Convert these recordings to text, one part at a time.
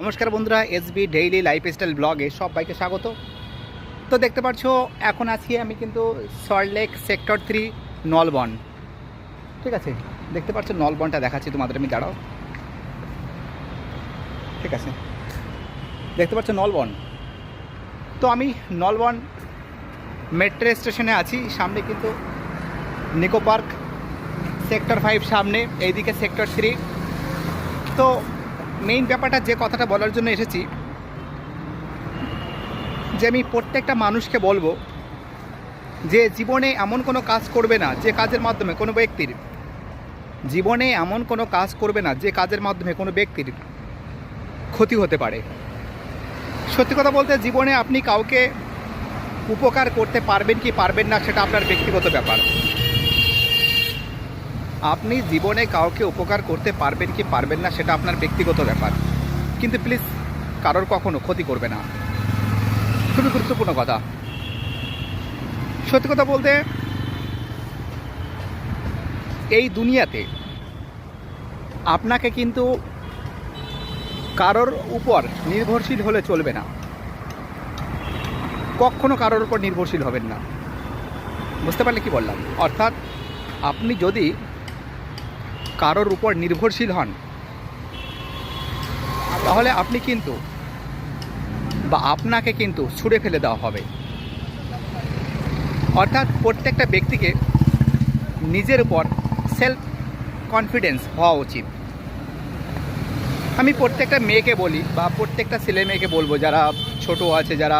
নমস্কার বন্ধুরা, SB daily lifestyle ব্লগে সবাইকে স্বাগত। তো দেখতে পাচ্ছ এখন আছি আমি কিন্তু সল্টলেক সেক্টর 3 নলবন। ঠিক আছে, দেখতে পাচ্ছ নলবনটা দেখাচ্ছি তোমাদের, আমি দাঁড়াও। ঠিক আছে, দেখতে পাচ্ছ নলবন। তো আমি নলবন মেট্রো স্টেশনে আছি, সামনে কিন্তু নিকো পার্ক, সেক্টর 5 সামনে, এইদিকে সেক্টর 3। তো মেইন ব্যাপারটা যে কথাটা বলার জন্য এসেছি, যে আমি প্রত্যেকটা মানুষকে বলবো যে জীবনে এমন কোনো কাজ করবে না যে কাজের মাধ্যমে কোনো ব্যক্তির জীবনে এমন কোনো কাজ করবে না যে কাজের মাধ্যমে কোনো ব্যক্তির ক্ষতি হতে পারে। সত্যি কথা বলতে, জীবনে আপনি কাউকে উপকার করতে পারবেন কি পারবেন না সেটা আপনার ব্যক্তিগত ব্যাপার। আপনি জীবনে কাউকে উপকার করতে পারবেন কি পারবেন না সেটা আপনার ব্যক্তিগত ব্যাপার, কিন্তু প্লিজ কারোর কখনো ক্ষতি করবে না। খুবই গুরুত্বপূর্ণ কথা। সত্যি কথা বলতে, এই দুনিয়াতে আপনাকে কিন্তু কারোর উপর নির্ভরশীল হলে চলবে না, কখনো কারোর উপর নির্ভরশীল হবেন না। বুঝতে পারলে কি বললাম? অর্থাৎ আপনি যদি কারোর উপর নির্ভরশীল হন, তাহলে আপনি কিন্তু বা আপনাকে কিন্তু ছুঁড়ে ফেলে দেওয়া হবে। অর্থাৎ প্রত্যেকটা ব্যক্তিকে নিজের উপর সেলফ কনফিডেন্স হওয়া উচিত। আমি প্রত্যেকটা মেয়েকে বলি বা প্রত্যেকটা ছেলে মেয়েকে বলবো, যারা ছোট আছে, যারা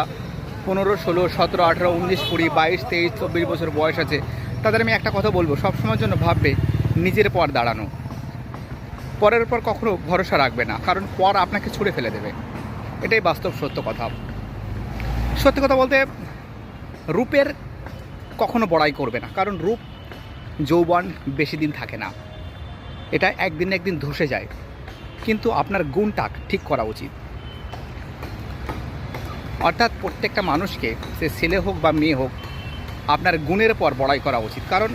15, 16, 17, 18, 19, 20, 22, 23, 24 বছর বয়স আছে, তাদের আমি একটা কথা বলবো, সবসময়ের জন্য ভাববে নিজের পর দাঁড়ানো। পরের উপর কখনো ভরসা রাখবে না, কারণ পর আপনাকে ছুঁড়ে ফেলে দেবে। এটাই বাস্তব সত্য কথা। সত্যি কথা বলতে, রূপের কখনো বড়াই করবে না, কারণ রূপ যৌবন বেশি দিন থাকে না, এটা একদিন একদিন ধসে যায়। কিন্তু আপনার গুণটা ঠিক করা উচিত। অর্থাৎ প্রত্যেকটা মানুষকে, সে ছেলে হোক বা মেয়ে হোক, আপনার গুণের পর বড়াই করা উচিত। কারণ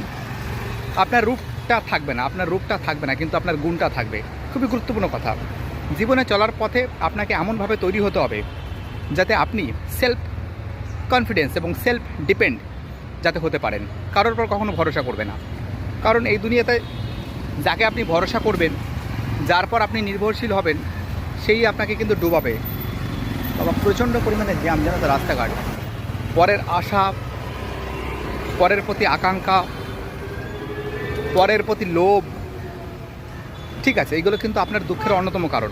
আপনার রূপটা থাকবে না, কিন্তু আপনার গুণটা থাকবে। খুবই গুরুত্বপূর্ণ কথা। জীবনে চলার পথে আপনাকে এমনভাবে তৈরি হতে হবে যাতে আপনি সেলফ কনফিডেন্স এবং সেলফ ডিপেন্ড যাতে হতে পারেন। কারোর উপর কখনো ভরসা করবে না, কারণ এই দুনিয়াতে যাকে আপনি ভরসা করবেন, যার পর আপনি নির্ভরশীল হবেন, সেই আপনাকে কিন্তু ডুবাবে। বাবা, প্রচণ্ড পরিমাণে জ্যাম জানো তো রাস্তাঘাট। পরের আশা, পরের প্রতি আকাঙ্ক্ষা, পরের প্রতি লোভ, ঠিক আছে, এগুলো কিন্তু আপনার দুঃখের অন্যতম কারণ।